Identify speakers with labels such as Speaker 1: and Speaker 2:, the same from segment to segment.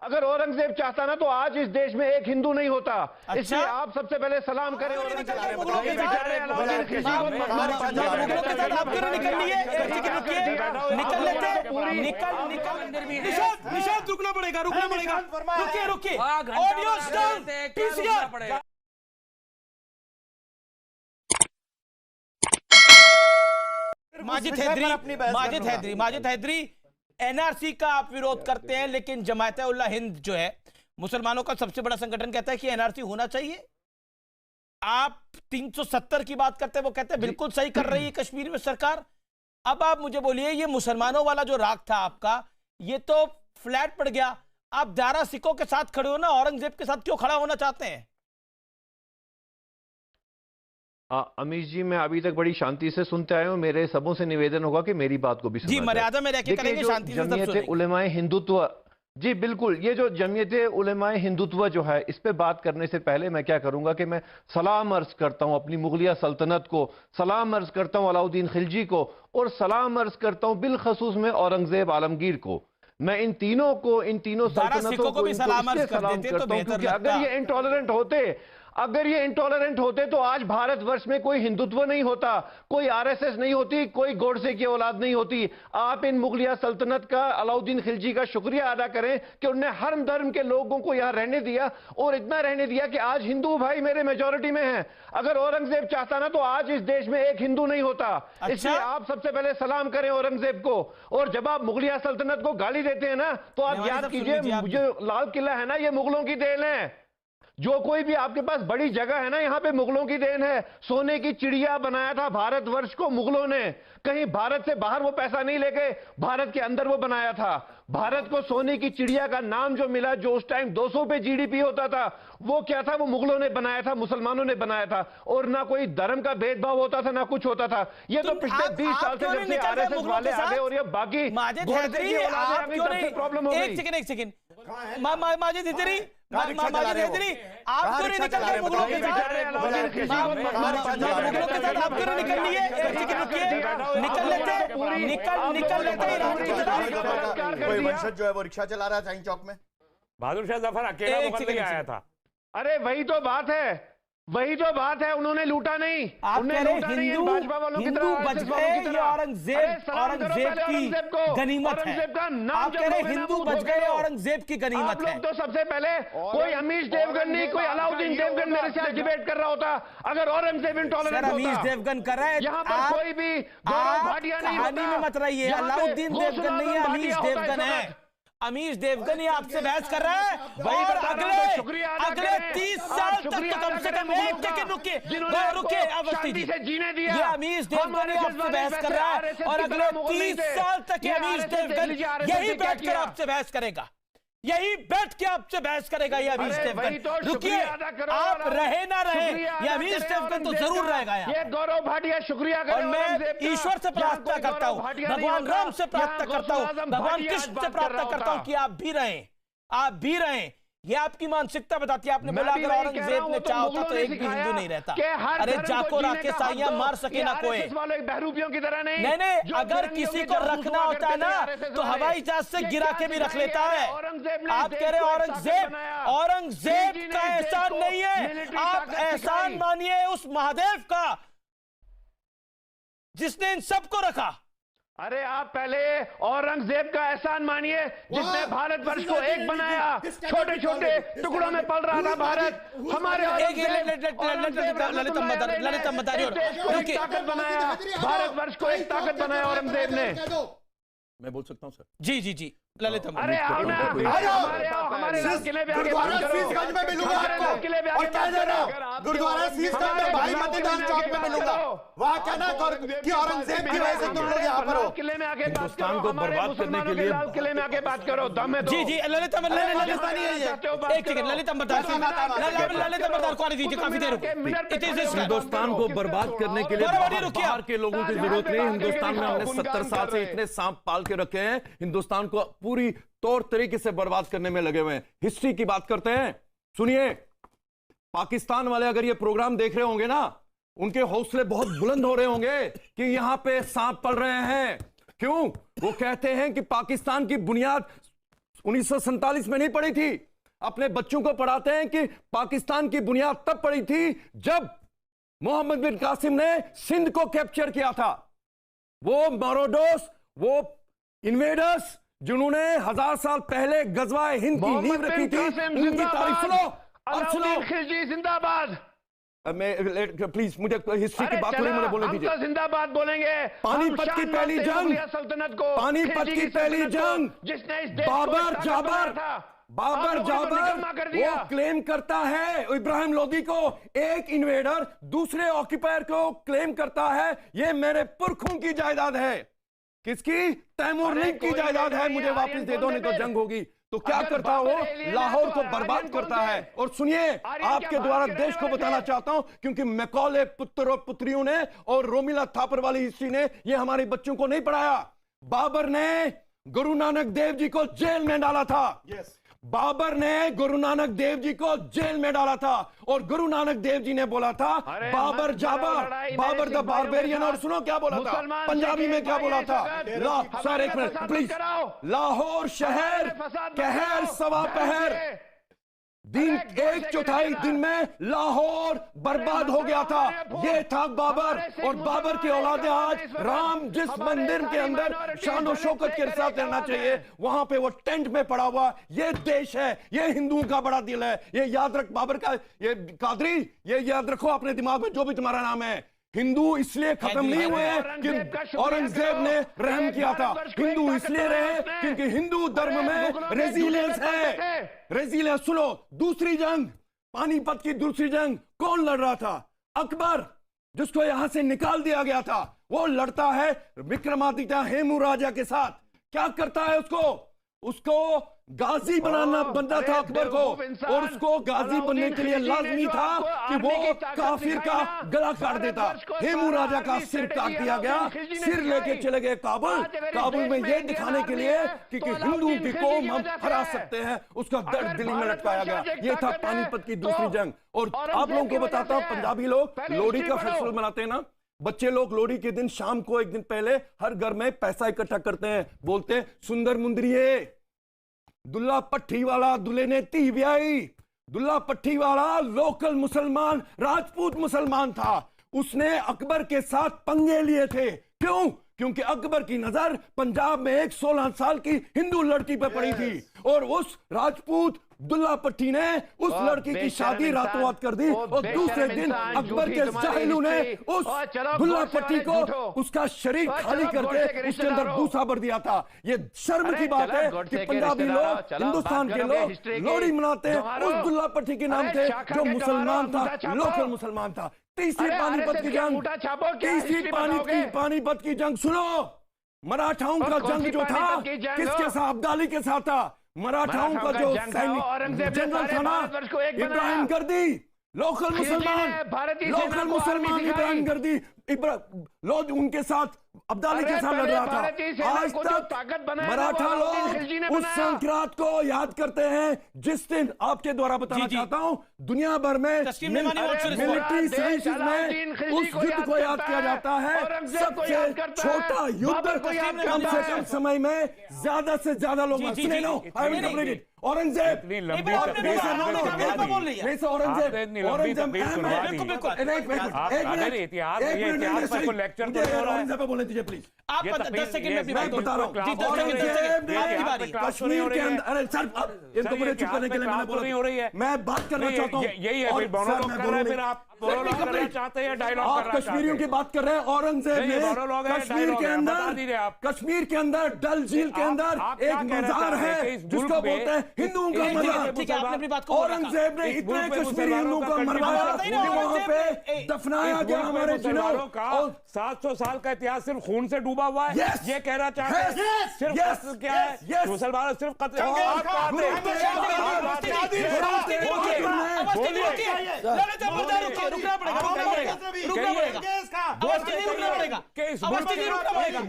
Speaker 1: अगर औरंगजेब चाहता ना तो आज इस देश में एक हिंदू नहीं होता। इसलिए आप सबसे पहले सलाम करें औरंगजेब
Speaker 2: निशांत रुकना पड़ेगा रुकिए audio start. Majid Haidari, NRC का आप विरोध करते हैं, लेकिन जमात उल्लाह हिंद जो है मुसलमानों का सबसे बड़ा संगठन कहता है कि एनआरसी होना चाहिए। आप 370 की बात करते हैं, वो कहते हैं बिल्कुल सही कर रही है कश्मीर में सरकार। अब आप मुझे बोलिए, ये मुसलमानों वाला जो राग था आपका, ये तो फ्लैट पड़ गया। आप दारा सिखों के साथ खड़े हो ना, औरंगजेब के साथ क्यों खड़ा होना चाहते हैं?
Speaker 1: अमीश जी, मैं अभी तक बड़ी शांति से सुनते आया हूं। मेरे सबों से निवेदन होगा कि मेरी बात को भी सुना
Speaker 2: जी, मर्यादा में रह के करेंगे, शांति से सब सुनेंगे।
Speaker 1: उलेमाए हिंदुत्व, जी बिल्कुल, ये जो जमीयत उलेमाए हिंदुत्व जो है, इस पे बात करने से पहले मैं क्या करूंगा कि मैं सलाम अर्ज करता हूं अपनी मुगलिया सल्तनत को, सलाम अर्ज करता हूं अलाउद्दीन खिलजी को, और सलाम अर्ज करता हूं बिलखसूस में औरंगजेब आलमगीर को। मैं इन तीनों सल्तनतों को भी सलाम अर्ज करता हूं क्योंकि अगर ये इंटॉलरेंट होते तो आज भारतवर्ष में कोई हिंदुत्व नहीं होता, कोई आरएसएस नहीं होती, कोई गोडसे की औलाद नहीं होती। आप इन मुगलिया सल्तनत का, अलाउद्दीन खिलजी का शुक्रिया अदा करें कि उन्होंने हर धर्म के लोगों को यहां रहने दिया, और इतना रहने दिया कि आज हिंदू भाई मेरे मेजॉरिटी में हैं। अगर औरंगजेब चाहता ना तो आज इस देश में एक हिंदू नहीं होता। इसलिए आप सबसे पहले सलाम करें औरंगजेब को, और जब आप मुगलिया सल्तनत को गाली देते हैं ना, तो आप याद कीजिए, जो लाल किला है ना, ये मुगलों की देन है। जो कोई भी आपके पास बड़ी जगह है ना, यहां पे मुगलों की देन है। सोने की चिड़िया बनाया था भारतवर्ष को मुगलों ने, कहीं भारत से बाहर वो पैसा नहीं लेके भारत के अंदर वो बनाया था। भारत को सोने की चिड़िया का नाम जो मिला, जो उस टाइम 200 पे जीडीपी होता था, वो क्या था? वो मुगलों ने बनाया था, मुसलमानों ने बनाया था, और ना कोई धर्म का भेदभाव होता था, ना कुछ होता था। ये तो पिछले 20 साल से जब से आरएसएस वाले आ गए और ये बाकी
Speaker 2: माजिद हैदरी,
Speaker 1: प्रॉब्लम हो गई।
Speaker 2: एक सेकंड माजिद हैदरी, आप क्यों नहीं निकल रहे मुगलों के साथ? आप क्यों नहीं निकल लिए? एक सेकंड रुकिए, निकल लेते ईरान की तरफ।
Speaker 3: कोई वंशज जो है वो रिक्शा चला रहा था चाइन चौक में,
Speaker 4: बहादुर शाह जफर अकेला मुगल नहीं आया था।
Speaker 1: अरे वही तो बात है, उन्होंने लूटा नहीं।
Speaker 2: आप कह रहे हिंदू बच गए, ये औरंगजेब की गनीमत है। आप कह रहे हिंदू बच गए, औरंगजेब की गनीमत है।
Speaker 1: तो सबसे पहले कोई अमीश देवगन नहीं, कोई अलाउद्दीन देवगन मेरे साथ डिबेट कर रहा होता अगर औरंगजेब इंटॉलरेंट होता।
Speaker 2: अमीश देवगन कर रहा है,
Speaker 1: यहाँ पर कोई भी
Speaker 2: कहानी में मत रहिए। अलाउद्दीन देवगन नहीं है, अमीश देवगन है। अमीश देवगन ही आपसे बहस कर रहा है, और अगले 30 साल तक तो कम से कम एक सेकंड रुकिए अवस्थी जी, ये अमीश देवगन ही आपसे बहस कर रहा है, और अगले 30 साल तक ये अमीश देवगन यही बैठकर आपसे बहस करेगा, यही बैठ के आपसे बहस करेगा ये अमीश देवगन। रुकिए, आप रहे ना रहे, ये अमीश देवगन तो जरूर रहेगा यहाँ।
Speaker 1: ये गौरव भाटिया शुक्रिया
Speaker 2: और मैं ईश्वर से प्रार्थना करता हूँ, भगवान राम से प्रार्थना करता हूँ, भगवान कृष्ण से प्रार्थना करता हूँ कि आप भी रहें। ये आपकी मानसिकता बताती है। आपने बोला अगर औरंगजेब ने चाहा होता तो एक भी हिंदू नहीं रहता। अरे जाको राके साइयां मार सके ना कोई,
Speaker 1: बहरूपियों की तरह
Speaker 2: नहीं, अगर किसी को रखना होता है ना तो हवाई जहाज से गिरा के भी रख लेता है। आप कह रहे औरंगजेब का एहसान नहीं है, आप एहसान मानिए उस महादेव का जिसने इन सबको रखा।
Speaker 1: अरे आप पहले औरंगजेब का एहसान मानिए जिसने भारतवर्ष को एक बनाया। छोटे छोटे टुकड़ों में पल रहा था भारत, हमारे
Speaker 2: ललित
Speaker 1: ताकत बनाया, भारतवर्ष को एक ताकत बनाया औरंगजेब ने।
Speaker 3: मैं बोल सकता हूं सर?
Speaker 2: जी ललित,
Speaker 1: अरे आओ ना, हमारे किले पे आके बात करो।
Speaker 3: शीशगंज में मिलूंगा आपको, और कह दे रहा हूं गुरुद्वारा शीशगंज में भाई मतदान चौक में मिलूंगा, वहां कहना कि औरंगजेब की वजह से तुम लोग यहाँ पर हो।
Speaker 1: किले में आके हिंदुस्तान को बर्बाद करने के लिए किले में आके बात करो। दम है
Speaker 2: जी ललित काफी देर
Speaker 5: हिंदुस्तान को बर्बाद करने के लिए बाहर के लोगों की जरूरत नहीं। हिंदुस्तान में हमने 70 साल से इतने सांप पाल के रखे हैं, हिंदुस्तान को पूरी तौर तरीके से बर्बाद करने में लगे हुए हैं। हिस्ट्री की बात करते हैं, सुनिए, पाकिस्तान वाले अगर ये प्रोग्राम देख रहे होंगे ना, उनके हौसले बहुत बुलंद हो रहे होंगे कि यहां पे सांप पल रहे हैं। क्यों? वो कहते हैं कि पाकिस्तान की बुनियाद 1947 में नहीं पढ़ी थी। अपने बच्चों को पढ़ाते हैं कि पाकिस्तान की बुनियाद तब पड़ी थी जब मोहम्मद बिन कासिम ने सिंध को कैप्चर किया था। वो मरोडोस, वो इन्वेडर्स जिन्होंने 1000 साल पहले गजवाए हिंद की नींव रखी थी, उनकी तारीफ सुनो और सुनो।
Speaker 1: खिलजी जिंदाबाद।
Speaker 5: प्लीज मुझे हिस्ट्री की बात थोड़ी मुझे बोलने दीजिए।
Speaker 1: हम तो जिंदाबाद बोलेंगे।
Speaker 5: पानीपत की पहली जंग,
Speaker 1: सल्तनत को,
Speaker 5: पानीपत की पहली जंग,
Speaker 1: जिसने इस देश
Speaker 5: बाबर जाबर वो क्लेम करता है, इब्राहिम लोदी को एक इन्वेडर दूसरे ऑक्यूपायर को क्लेम करता है ये मेरे पुरखों की जायदाद है। किसकी? तैमूर लिंक की जायदाद है, मुझे वापस दे दो नहीं तो जंग होगी। तो क्या करता वो? लाहौर को बर्बाद करता है। और सुनिए, आपके द्वारा देश को बताना चाहता हूं, क्योंकि मैकॉले पुत्र और पुत्रियों ने और रोमिला थापर वाली हिस्ट्री ने ये हमारे बच्चों को नहीं पढ़ाया। बाबर ने गुरु नानक देव जी को जेल में डाला था। बाबर ने गुरु नानक देव जी को जेल में डाला था और गुरु नानक देव जी ने बोला था बाबर जाबर, बाबर द बारबेरियन। और सुनो क्या बोला था पंजाबी में, क्या बोला था? सर एक मिनट प्लीज। लाहौर शहर कहर सवा पहर, दिन 1/4 दिन में लाहौर बर्बाद हो गया था। ये था बाबर। और बाबर की औलाद आज राम जिस मंदिर के अंदर शान और शौकत के साथ रहना चाहिए, वहां पे वो टेंट में पड़ा हुआ। ये देश है, ये हिंदुओं का बड़ा दिल है। ये याद रख बाबर का, ये कादरी, ये याद रखो अपने दिमाग में, जो भी तुम्हारा नाम है। हिंदू इसलिए खत्म नहीं हुए हैं कि औरंगजेब ने रहम किया था। हिंदू इसलिए रहे क्योंकि हिंदू धर्म में रेजिलियंस है। रेजिलियंस सुनो, दूसरी जंग, पानीपत की दूसरी जंग कौन लड़ रहा था? अकबर, जिसको यहां से निकाल दिया गया था। वो लड़ता है विक्रमादित्य हेमू राजा के साथ। क्या करता है? उसको गाजी बनना बनना था अकबर को, और उसको गाजी बनने के लिए लाजमी था कि वो काफिर का गला काट देता। हेमू राजा का सिर काट दिया गया, सिर लेके चले गए काबुल में ये दिखाने के लिए कि हिंदुओं की कौम हम हरा सकते हैं। उसका दर्द दिल्ली में लटकाया गया। ये था पानीपत की दूसरी जंग। और आप लोगों को बताता हूं, पंजाबी लोग लोहड़ी का फेस्टिवल मनाते हैं ना, बच्चे लोग लोहड़ी के दिन शाम को एक दिन पहले हर घर में पैसा इकट्ठा करते हैं। बोलते हैं सुंदर मुंदरिये, दुल्ला पट्टी वाला दुल्हे ने धी ब्याई। दुल्ला पट्टी वाला लोकल मुसलमान, राजपूत मुसलमान था। उसने अकबर के साथ पंगे लिए थे। क्यों? क्योंकि अकबर की नजर पंजाब में एक 16 साल की हिंदू लड़की पे पड़ी थी, और उस राजपूत दुल्ला पट्टी ने उस लड़की की शादी रातों रात कर दी। और दूसरे दिन अकबर के जाहिलों ने उस दुल्ला पट्टी को उसका शरीर खाली करके उसके अंदर भूसा भर दिया था। ये शर्म की बात है कि पंजाबी लोग, हिंदुस्तान के लोग लोहड़ी मनाते हैं उस दुल्ला पट्टी के नाम से जो मुसलमान था, लोकल मुसलमान था। तीसरी पानीपत की जंग, तीसरी पानीपत की जंग सुनो। मराठाओं का जंग जो था किसके साथ? अब्दाली के साथ था। मराठाओं का जो सैनिक जनरल था ना, इब्राहिम गर्दी, लोकल मुसलमान इब्राहिम गर्दी, लोग उनके साथ अब्दाली के साथ लड़ रहा था। आज तक मराठा लोग उस संक्रांत को याद करते हैं जिस दिन, आपके द्वारा बताना चाहता हूं, दुनिया भर में मिलिट्री साइंसेस में उस युद्ध को याद किया जाता है। सबसे छोटा युद्ध, कम से कम समय में ज्यादा से ज्यादा लोग। औरंगजेब, बोलने दीजिए प्लीज।
Speaker 2: आप 10 सेकंड में
Speaker 5: बता रहा हूँ। कश्मीर के अंदर, अरे सर इनको पूरे चुप करने के लिए मैंने बोला, मैं बात करना चाहता हूँ।
Speaker 4: यही है, फिर आप चाहते हैं डायलॉग।
Speaker 5: आप कश्मीरियों की बात कर रहे हैं। औरंगजेब ने कश्मीर के अंदर डल झील के अंदर एक मजार है जिसको बोलते हैं हिंदुओं का मजार। औरंगजेब ने इतने कश्मीरी हिंदुओं को मरवाया कि वहां पे दफनाया गया हमारे जिलों का।
Speaker 4: 700 साल का इतिहास सिर्फ खून से डूबा हुआ है। ये कहना चाहते हैं सिर्फ कत्ल क्या है? मुसलमान सिर्फ कत्ल।
Speaker 2: अवस्थी जी रुकिए, ललित मुर्दा रुकिए, रुकना पड़ेगा, रुकना पड़ेगा, रुकना पड़ेगा, अवस्थी जी रुकना पड़ेगा, अवस्थी जी रुकना पड़ेगा।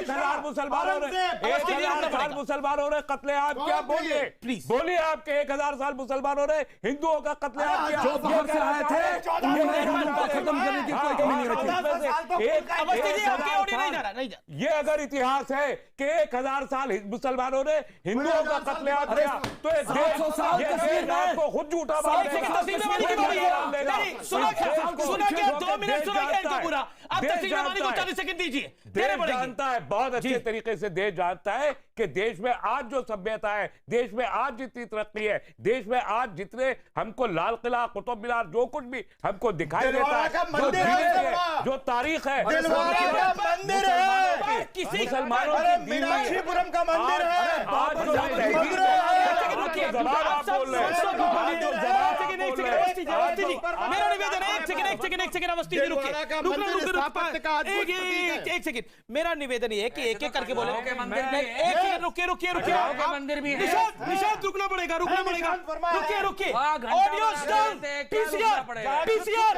Speaker 4: 1000 मुसलमानों ने 1000 साल मुसलमानों ने कत्लेआम किया, बोलिए
Speaker 2: प्लीज
Speaker 4: बोलिए, आपके 1000 साल मुसलमानों ने हिंदुओं का कत्लेआम किया,
Speaker 5: जो बाहर से आए थे उनको खत्म करने की कोई कमी नहीं रखी।
Speaker 2: अवस्थी जी आपके ऑडियो नहीं जा रहा, नहीं जा रहा।
Speaker 4: ये अगर इतिहास है कि 1000 साल मुसलमानों ने हिंदुओं का कत्लेआम किया, तो ये देश आपको खुद झूठा
Speaker 2: एक सेकंड तस्लीम रवानी की बारी है। नहीं, सुना क्या 2 मिनट सुना क्या इनको पूरा, अब तस्लीम रवानी को 40 सेकंड दीजिए,
Speaker 4: देश जानता है, बहुत अच्छे तरीके से देश जानता है कि देश में आज जो सभ्यता है, देश में आज जितनी तरक्की है, देश में आज जितने हमको लाल किला, कुतुब मीनार, जो कुछ भी हमको दिखाई देता है, जो तारीख है,
Speaker 3: मंदिर है,
Speaker 2: किसी
Speaker 4: मुसलमानों की
Speaker 3: मीनाक्षीपुरम का मंदिर है,
Speaker 4: आज जो तहरीक जवाब आप बोल रहे
Speaker 2: मेरा निवेदन है, एक सेकंड अवस्थी जी रुकिए, एक सेकंड, मेरा निवेदन ये है कि एक एक करके बोले, एक सेकंड रुकिए,
Speaker 6: मंदिर भी है,
Speaker 2: निशांत रुकना पड़ेगा, रुकिए, ऑडियो डाउन, पीसीआर